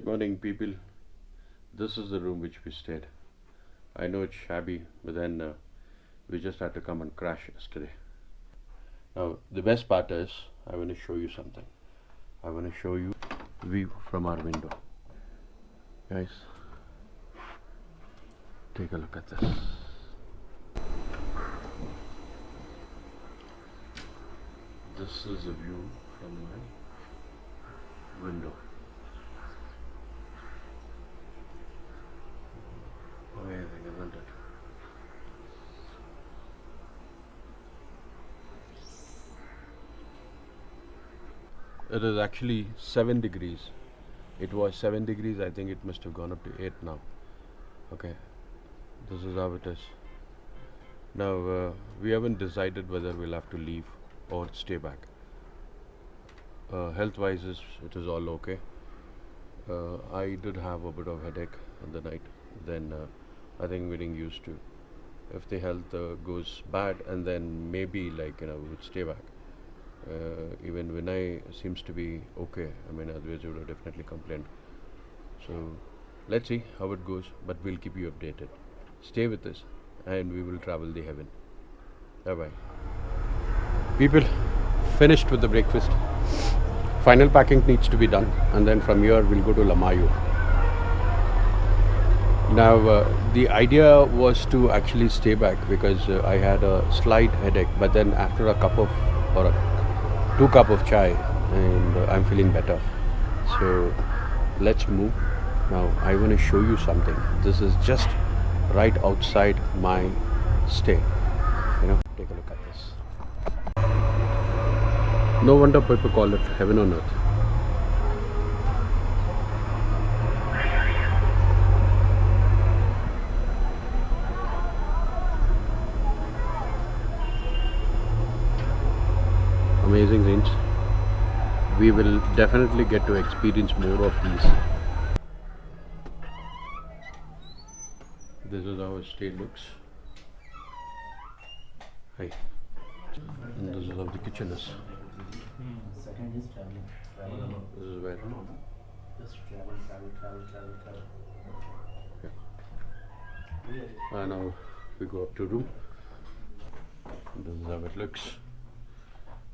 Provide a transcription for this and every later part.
Good morning, people. This is the room which we stayed. I know it's shabby, but then we just had to come and crash yesterday. Now, the best part is, I want to show you something. I want to show you view from our window. Guys, take a look at this. This is a view from my window. Amazing, isn't it? It is actually 7 degrees. It was 7 degrees. I think it must have gone up to 8 now. Okay, this is how it is. Now, we haven't decided whether we'll have to leave or stay back. Health-wise, it is all okay. I did have a bit of headache in the night. Then I think we're getting used to. If the health goes bad, and then maybe we would stay back. Even Vinay seems to be okay. I mean, otherwise he would have definitely complained. So let's see how it goes, but we'll keep you updated. Stay with us, and we will travel the heaven. Bye bye. People, finished with the breakfast. Final packing needs to be done, and then from here we'll go to Lamayu. Now, the idea was to actually stay back because I had a slight headache, but then after a cup of, or 2 cups of chai, and I'm feeling better. So let's move. Now I want to show you something. This is just right outside my stay. Take a look at this. No wonder people call it heaven on earth. Amazing range. We will definitely get to experience more of these. This is how a stay looks. Hi. And this is how the kitchen is. Second is traveling. This is where. Just travel. And now we go up to room. This is how it looks.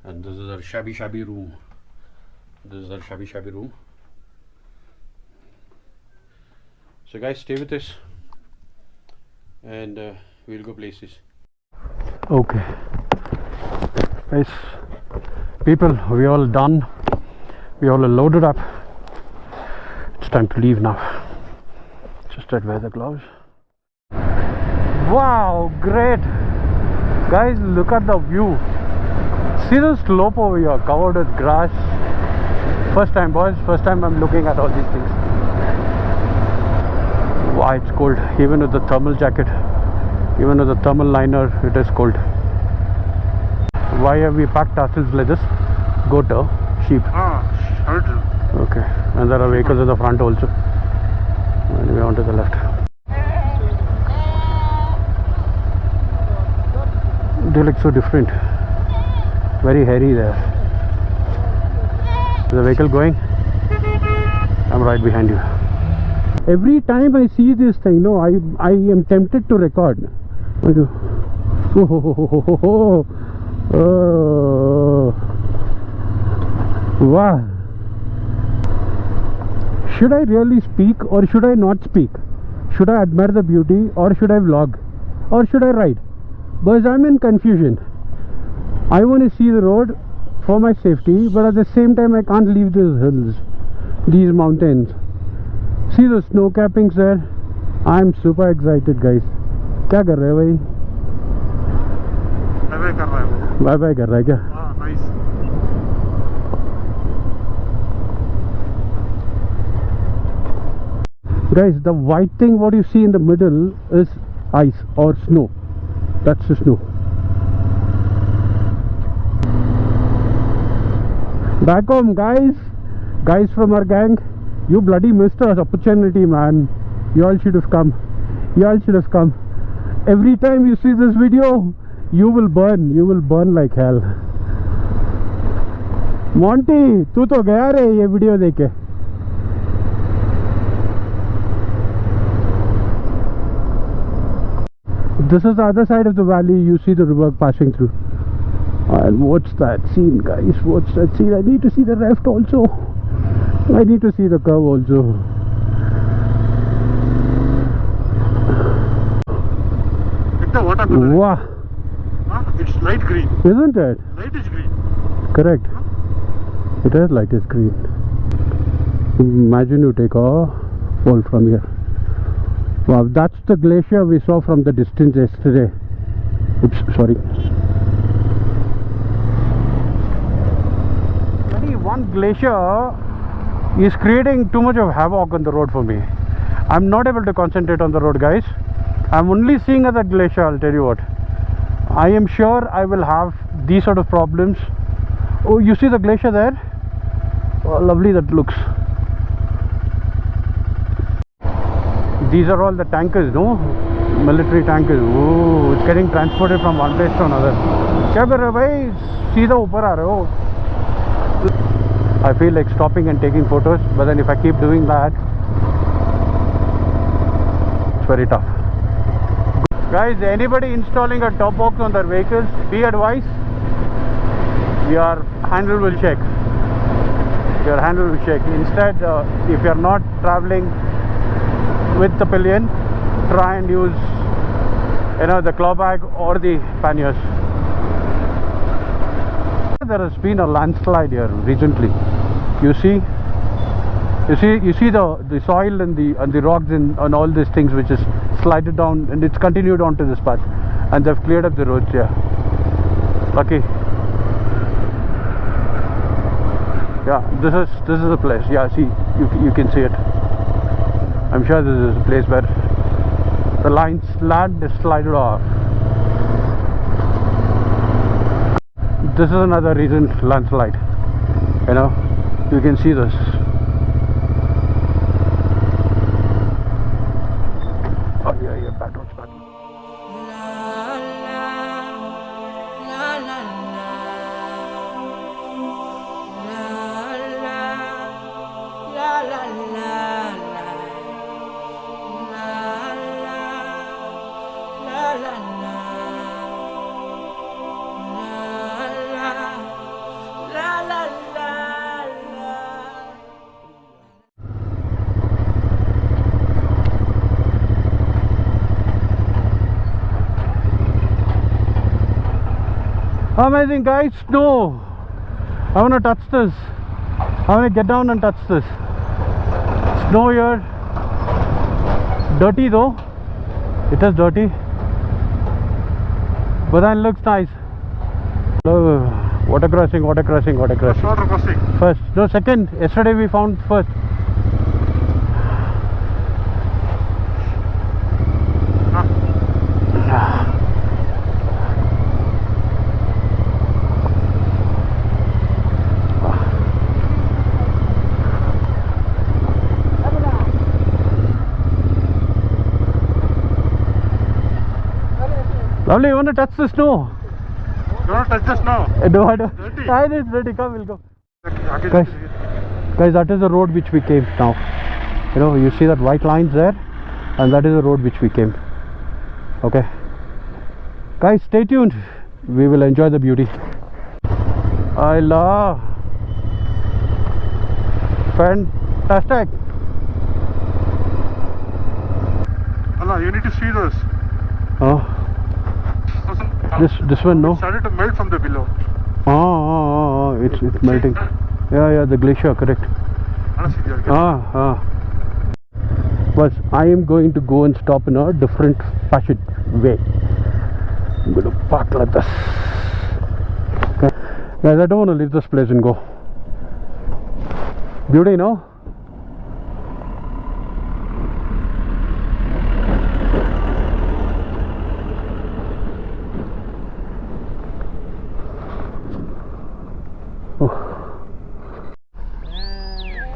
And this is our shabby room. This is our shabby room. So guys, stay with us, and we'll go places. Okay, guys, people, we all done. We all loaded up. It's time to leave now. Just had to wear the gloves. Wow, great, guys! Look at the view. See the slope over here, covered with grass. First time, boys. First time I'm looking at all these things. Wow, it's cold. Even with the thermal jacket, even with the thermal liner, it is cold. Why have we packed ourselves like this? Goat, sheep. Okay, and there are vehicles in the front also. And we are on to the left. They look so different. Very hairy there. Is the vehicle going? I'm right behind you. Every time I see this thing, I am tempted to record. Oh. Wow. Should I really speak or should I not speak? Should I admire the beauty or should I vlog? Or should I ride? Because I'm in confusion. I want to see the road for my safety, but at the same time I can't leave these hills, these mountains. See the snow cappings there? I'm super excited, guys. क्या कर रहे हो भाई? Bye कर रहा है वो. Bye कर रहा है क्या? हाँ, nice. Guys, the white thing what you see in the middle is ice or snow. That's the snow. Back home, guys from our gang, you bloody missed us opportunity, man. You all should have come. Every time you see this video, you will burn like hell. Monty, तू तो गया रे ये video देख के. This is the other side of the valley. You see the river passing through. And what's that scene, guys? What's that scene? I need to see the left also. I need to see the curve also. Victor, what happened? Wow, Huh? It's light green. isn't it? Light is green. Correct. It is light as green. Imagine you take a fall from here. Wow, that's the glacier we saw from the distance yesterday. Oops, sorry. One glacier is creating too much of havoc on the road for me. I'm not able to concentrate on the road, guys. I'm only seeing at the glacier, I'll tell you what. I am sure I will have these sort of problems. Oh, you see the glacier there? Oh, lovely that looks. These are all the tankers, no? Military tankers. Oh, it's getting transported from one place to another. क्या कर रहे हो भाई? सीधा ऊपर आ रहे हो. I feel like stopping and taking photos, but then if I keep doing that, it's very tough. Guys, anybody installing a top box on their vehicles, be advised, your handle will shake. Your handle will shake. Instead, if you're not traveling with the pillion, try and use, the claw bag or the panniers. There has been a landslide here recently. You see the soil and the rocks and all these things which is slided down, and it's continued onto this path, and they've cleared up the roads here. Lucky. Yeah, this is the place. Yeah, see, you can see it. I'm sure this is a place where the land is slided off. This is another recent landslide. You can see this. Oh yeah, bad roads. Amazing, guys. Snow. I want to touch this. I want to get down and touch this. Snow here. Dirty though. It is dirty, but then looks nice. Oh, water crossing. Water crossing. First, no, second. Yesterday we found first. Lovely, you want to touch the snow? You want to touch the snow? No, I don't. Dirty. I didn't ready. Come, we'll go. Okay. Guys, that is the road which we came now. You see that white lines there, and that is the road which we came. Okay. Guys, stay tuned. We will enjoy the beauty. I love. Fantastic. Allah, you need to see this. Oh. This one, no? It started to melt from the below. It's melting. Yeah, the glacier, correct. But I am going to go and stop in a different fashion way. I'm going to park like this. Okay. Guys, I don't want to leave this place and go. Beauty, no?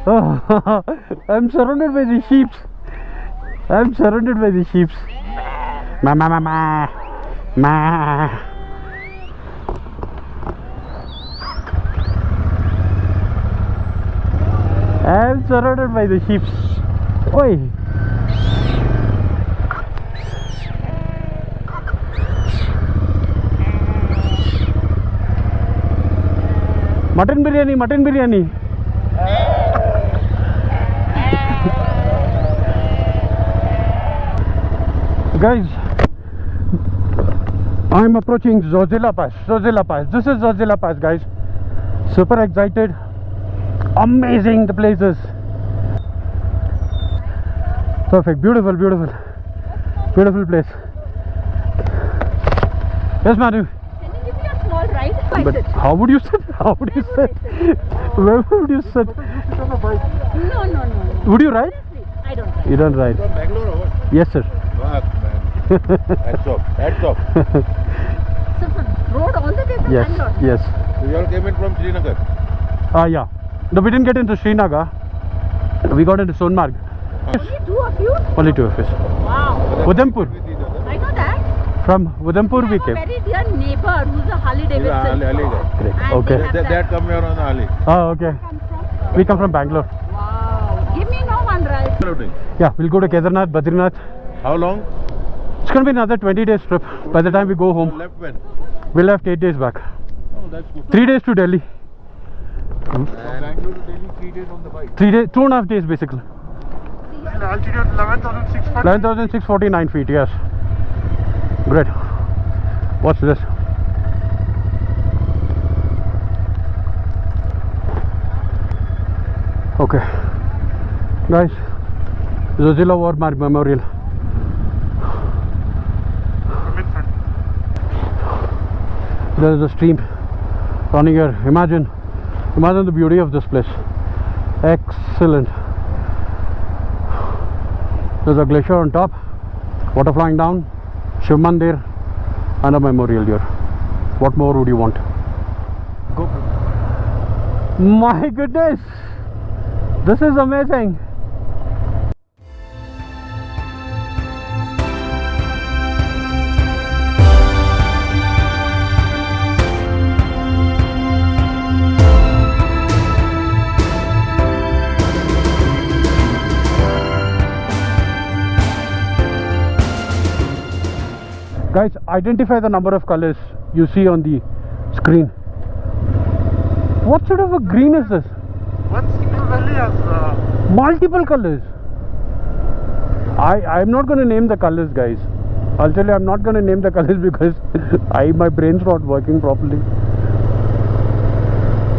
Oh, I'm surrounded by the sheep. I'm surrounded by the sheep. Ma. I'm surrounded by the sheep. Oi. Mutton biryani, mutton biryani. Guys, I'm approaching Zojila Pass. Zojila Pass. This is Zojila Pass, guys. Super excited. Amazing the places. Perfect. Beautiful, beautiful. Beautiful place. Yes, Manu. Can you give me a small ride? But how would you sit? How would you sit? Where would you sit? No. Would you ride? I don't ride. You don't ride. From Bangalore or what? Yes, sir. Fuck, man. Hats off. Hats off. So from road all the way from Yes, Bangalore? yes. So you all came in from Srinagar? Yeah. No, we didn't get into Srinagar. We got into Sonmarg. Only two of you? Only two of us. Wow. Udhampur. With each other. I know that. From Udhampur we I have a came. very dear neighbor who's a Harley He's a Davidson. Harley guy. Great. And Okay. they have That that. come here on the Harley. Oh, okay. Come from? We come from Bangalore. Wow. Give me no one ride. Yeah, we'll go to Kedarnath, Badrinath. How long? It's going to be another 20 days trip. By the time we go You home, left when? we left 8 days back. Oh, that's good. 3 days to Delhi. From Bangalore to Delhi, 3 days on the bike. 3 days, 2.5 days basically. And altitude 11,640. 11,649 feet, yes. Great. What's this? Okay. Guys, Zojila War Memorial. Come in front. There is a stream running here. Imagine the beauty of this place. Excellent. There's a glacier on top, water flowing down, Shiv Mandir, and a memorial here. What more would you want? Go. My goodness, this is amazing. Guys, identify the number of colors you see on the screen. What sort of a green is this? One single valley has Multiple colors. I'm not going to name the colors, guys. I'll tell you, I'm not going to name the colors because my brain's not working properly.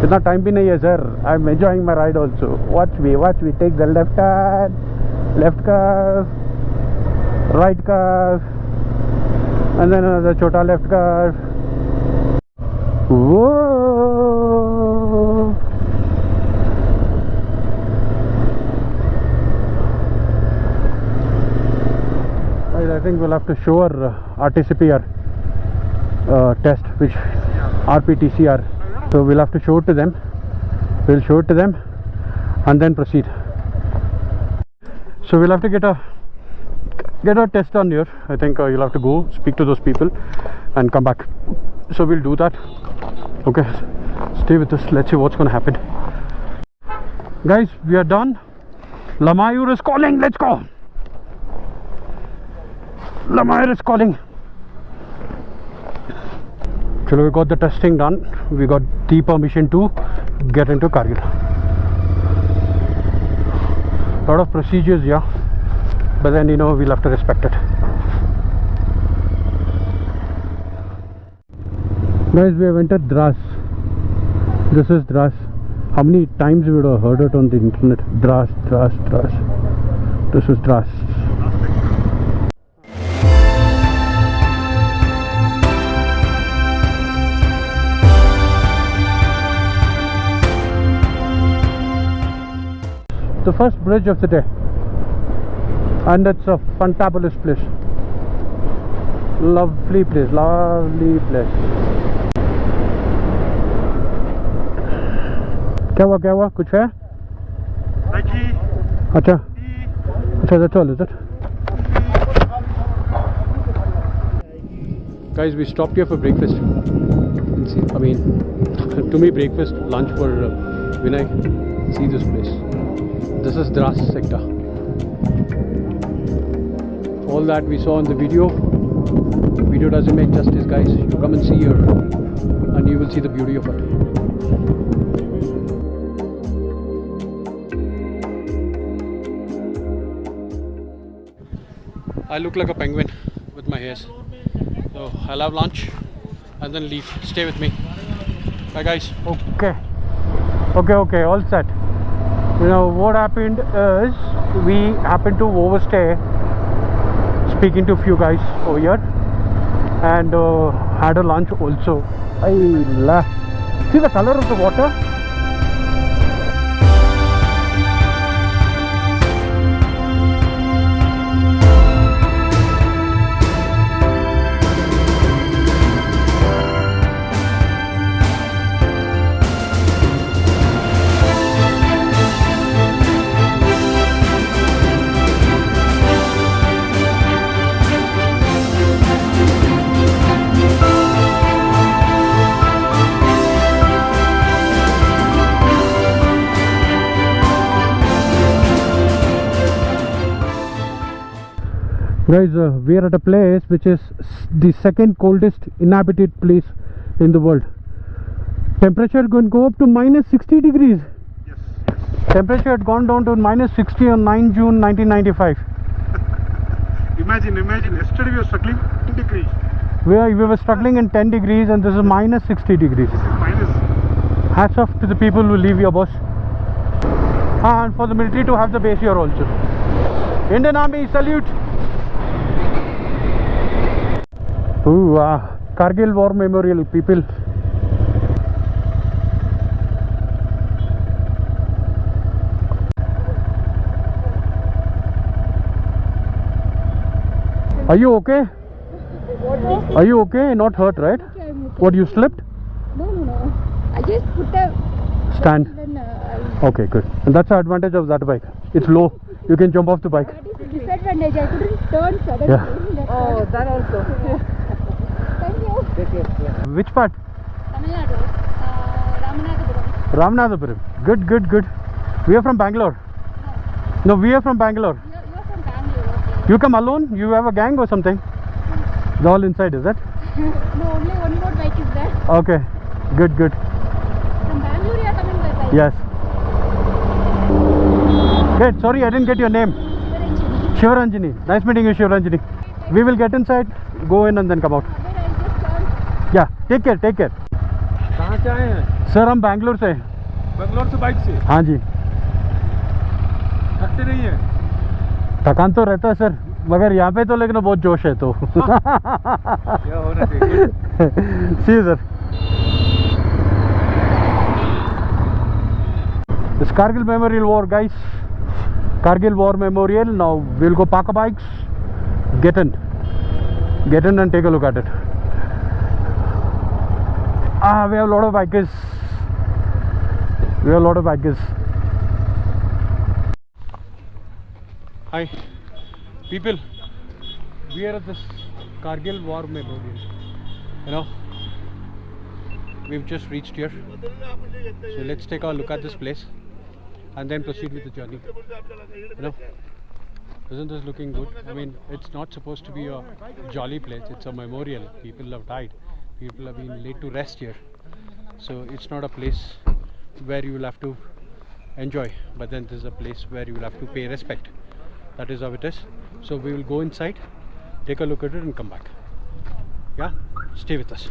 Itna time bhi nahi hai, sir. I'm enjoying my ride also. Watch me. Take the left turn, left curve, right curve, and then another chota left curve. Whoa! Right, I think we'll have to show our RTCPR test, which RPTCR. So we'll have to show it to them. We'll show it to them and then proceed. So we'll have to get a test done here. I think you'll have to go speak to those people and come back. So we'll do that. Okay, stay with us. Let's see what's going to happen. Guys, we are done. Lamayur is calling. Let's go. Lamayur is calling. So we got the testing done. We got the permission to get into Kargil. Lot of procedures, yeah, but then we'll have to respect it. Guys, we have entered Dras. This is Dras. How many times you would have heard it on the internet? Dras. This is Dras. The first bridge of the day, and it's a fantabulous place. Lovely place. क्या हुआ कुछ है? अच्छा that's all, is it? Guys, we stopped here for breakfast. I mean, to me, breakfast, lunch for Vinay. See this place. This is Dras sector. All that we saw in the video doesn't make justice, guys. You come and see here and you will see the beauty of it. I look like a penguin with my hairs. So I'll have lunch and then leave. Stay with me. Bye guys. Okay, all set. You know what happened is we happened to overstay, speaking to a few guys over here, and had a lunch also. See the color of the water? Guys, we are at a place which is the second coldest inhabited place in the world. Temperature can go up to minus 60 degrees. Yes. Temperature had gone down to minus 60 on 9 June 1995. Imagine. Yesterday we were struggling 10 degrees. We were struggling in 10 degrees and this is minus 60 degrees. This is minus. Hats off to the people who leave your boss. And for the military to have the base here also. Indian Army, salute! Ooh, Kargil War Memorial, people. Are you okay? Are you okay? Not hurt, right? Okay, I'm okay. What, you slipped? No. I just put the Stand. then Okay, good. And that's the advantage of that bike. It's low. You can jump off the bike. that is the disadvantage. I couldn't turn suddenly. Yeah. Oh, that also. Thank you. Which part? Tamil Nadu. Ramanathapuram. Ramanathapuram. Good. We are from Bangalore. No, we are from Bangalore. You're from Bangalore, okay. You come alone? You have a gang or something? They're all inside, is it? No, only one more bike is there. Okay. Good. From Bangalore, you are coming by bike. Yes. Great. Sorry, I didn't get your name. Sivaranjini. Shivaranjini. Nice meeting you, Shivaranjini. We will get inside, go in and then come out. Then I just turned. Yeah. Take care. कहाँ से आए हैं? Sir हम बैंगलोर से। बेंगलोर से bike से? हाँ जी। थकते नहीं है? थकान तो रहता है सर, मगर यहाँ पे तो लेकिन बहुत जोश है तो। क्या होना चाहिए? See you, sir. This Kargil Memorial War, guys. Kargil War Memorial. Now we'll go park our bikes, get in and take a look at it. We have a lot of bikers. Hi, people. We are at this Kargil War Memorial. You know, we've just reached here. So let's take a look at this place and then proceed with the journey. You know, isn't this looking good? I mean, it's not supposed to be a jolly place. It's a memorial. People have died. People have been laid to rest here. So it's not a place where you will have to enjoy, but then this is a place where you will have to pay respect. That is how it is. So we will go inside, take a look at it and come back. Yeah, stay with us.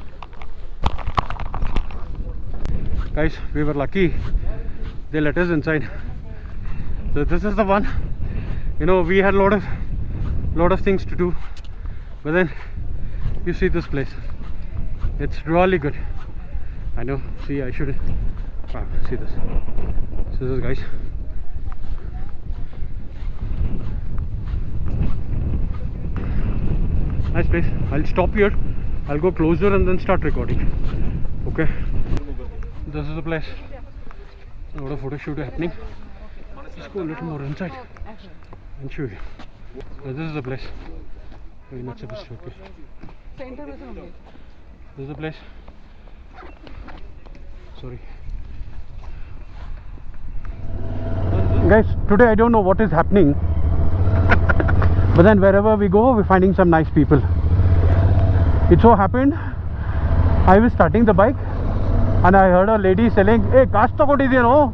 Guys, we were lucky. They let us inside. So this is the one. You know, we had a lot of things to do, but then you see this place. It's really good. I know. See, I should. Wow, see this. See this, guys. Nice place. I'll stop here. I'll go closer and then start recording. Okay. This is the place. A lot of photo shoot happening. Let's go a little more inside and show you. So this is the place. We're not supposed to. Okay. This is the place. Sorry. Guys, today I don't know what is happening. But then wherever we go, we're finding some nice people. It so happened, I was starting the bike and I heard a lady selling, "Hey, Kasta Kotidino."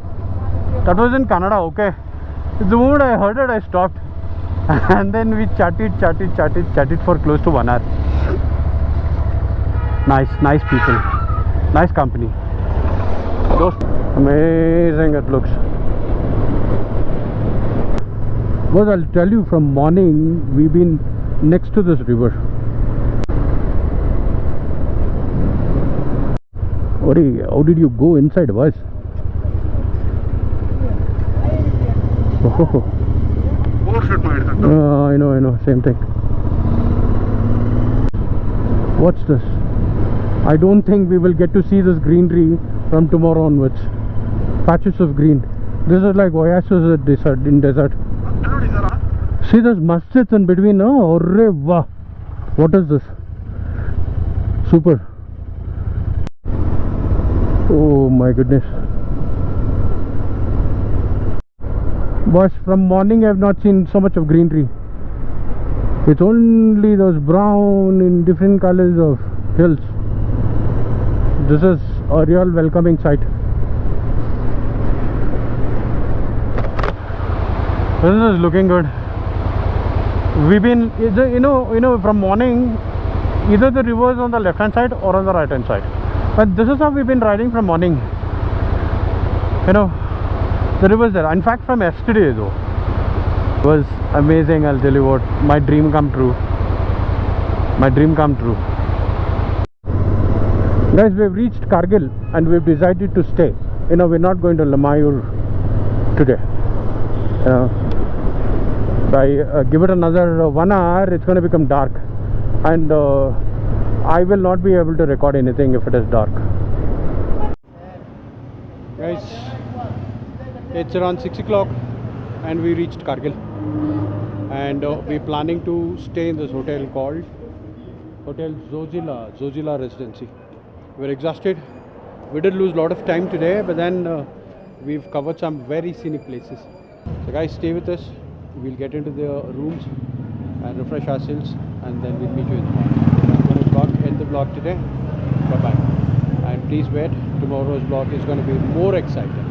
That was in Canada, okay. The moment I heard it, I stopped. And then we chatted for close to 1 hour. Nice people, nice company. Just amazing it looks. Well, I'll tell you, from morning we've been next to this river. Ori, how did you go inside, boys? Oh. Overshoot ಮಾಡಿದಂತ. I know, same thing. What's this? I don't think we will get to see this greenery from tomorrow onwards. Patches of green. This is like oasis in desert. ನೋಡಿದಾರಾ? See those masjids in between, no? Arre wow. What is this? Super. Oh my goodness. Boss, from morning I have not seen so much of greenery. It's only those brown in different colors of hills. This is a real welcoming sight. This is looking good. We've been, from morning, either the river is on the left hand side or on the right hand side. But this is how we've been riding from morning. The river's there. In fact, from yesterday though, it was amazing. I'll tell you what, my dream come true. Guys, we've reached Kargil and we've decided to stay. We're not going to Lamayur today. By give it another 1 hour, it's going to become dark, and I will not be able to record anything if it is dark. Guys, it's around 6 o'clock and we reached Kargil, and we're planning to stay in this hotel called Hotel Zojila Residency. We're exhausted. We did lose a lot of time today, but then we've covered some very scenic places. So guys, stay with us. We'll get into the rooms and refresh ourselves, and then we'll meet you in the morning. I'm going to end the vlog today. Bye bye. And please wait, tomorrow's vlog is going to be more exciting.